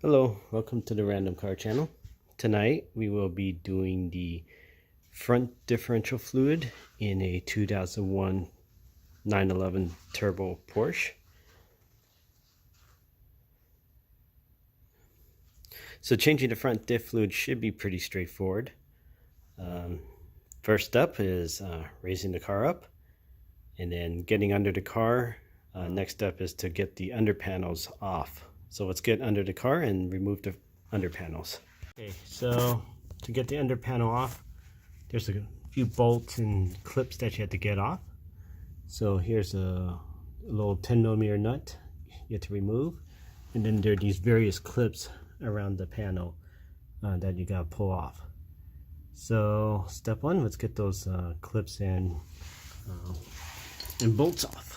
Hello, welcome to the Random Car channel. Tonight we will be doing the front differential fluid in a 2001 911 turbo Porsche. So changing the front diff fluid should be pretty straightforward. First step is raising the car up and then getting under the car. Next step is to get the under panels off. So let's get under the car and remove the under panels. Okay, so to get the under panel off, there's a few bolts and clips that you have to get off. So here's a little 10mm nut you have to remove, and then there are these various clips around the panel that you gotta pull off. So step one, let's get those clips and bolts off.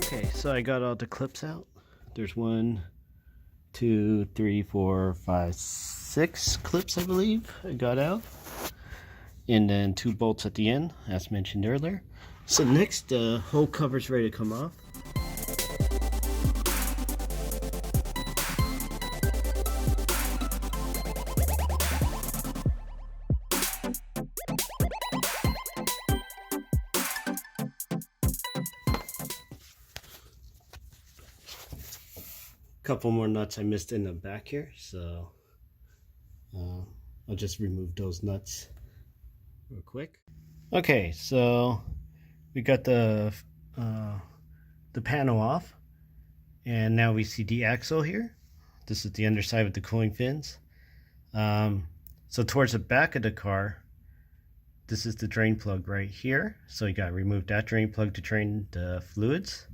Okay, so I got all the clips out. There's 1, 2, 3, 4, 5, 6 clips, I believe, I got out. And then 2 bolts at the end, as mentioned earlier. So next, the whole cover's ready to come off. Couple more nuts I missed in the back here, so I'll just remove those nuts real quick. Okay, so we got the panel off, and now we see the axle here. This is the underside with the cooling fins. So towards the back of the car, this is the drain plug right here. So you got to remove that drain plug to drain the fluids.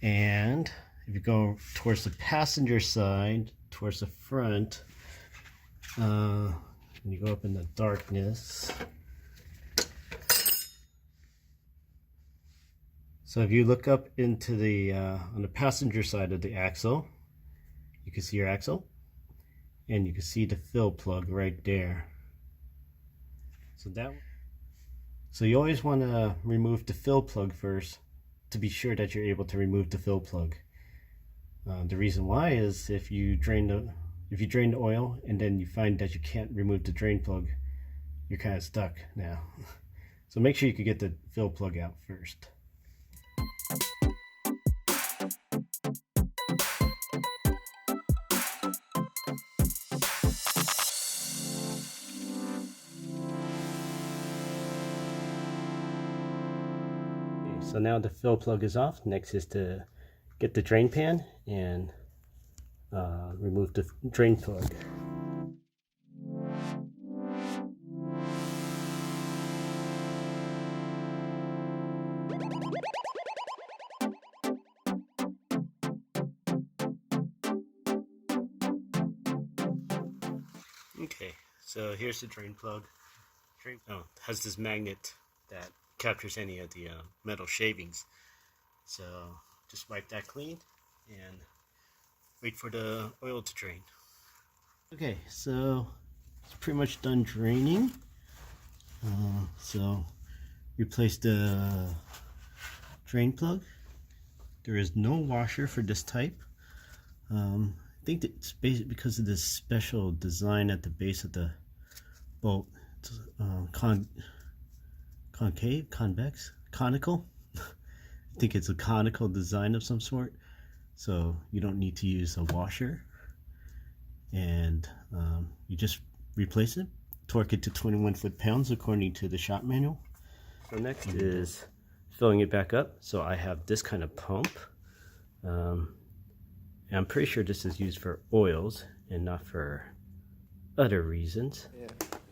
And if you go towards the passenger side, towards the front, and you go up in the darkness. So if you look up into the, on the passenger side of the axle, you can see your axle, and you can see the fill plug right there. So you always want to remove the fill plug first to be sure that you're able to remove the fill plug. The reason why is if you drain the oil and then you find that you can't remove the drain plug, you're kind of stuck now. So make sure you can get the fill plug out first. Okay, so now the fill plug is off. Next is to get the drain pan and remove the drain plug. Okay, so here's the drain plug. Has this magnet that captures any of the metal shavings. So just wipe that clean and wait for the oil to drain. Okay, so it's pretty much done draining. So replace the drain plug. There is no washer for this type. I think that it's basically because of this special design at the base of the bolt. It's concave, convex, conical. I think it's a conical design of some sort, so you don't need to use a washer, and you just replace it, torque it to 21 foot-pounds according to the shop manual. So next is filling it back up. So I have this kind of pump, and I'm pretty sure this is used for oils and not for other reasons.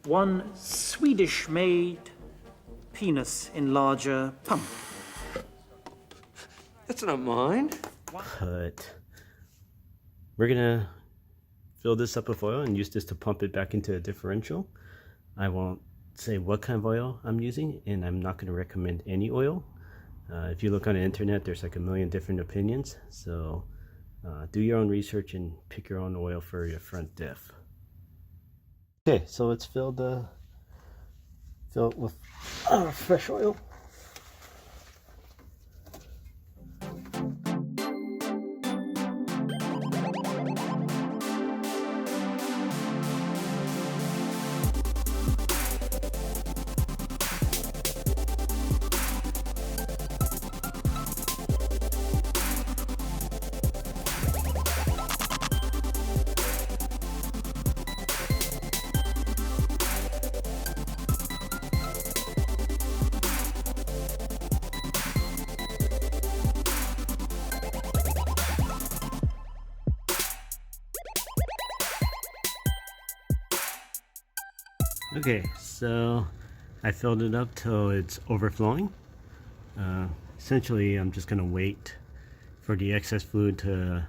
One Swedish-made penis enlarger pump. That's not mine. But we're gonna fill this up with oil and use this to pump it back into a differential. I won't say what kind of oil I'm using, and I'm not going to recommend any oil. If you look on the internet, there's like a million different opinions, so do your own research and pick your own oil for your front diff. Okay, so let's fill it with fresh oil. Okay, so I filled it up till it's overflowing. Essentially, I'm just going to wait for the excess fluid to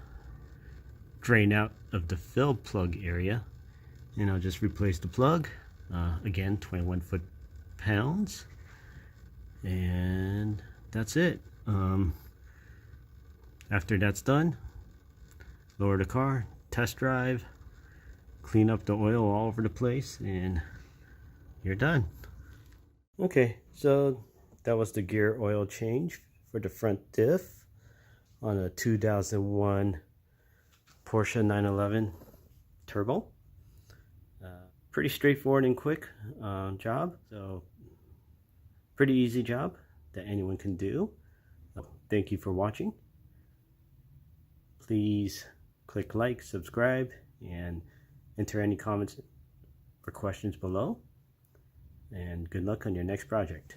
drain out of the fill plug area, and I'll just replace the plug. Again, 21 foot-pounds, and that's it. After that's done, lower the car, test drive, clean up the oil all over the place, and you're done. Okay, so that was the gear oil change for the front diff on a 2001 Porsche 911 Turbo. Pretty straightforward and quick job, so pretty easy job that anyone can do. Thank you for watching. Please click like, subscribe, and enter any comments or questions below. And good luck on your next project.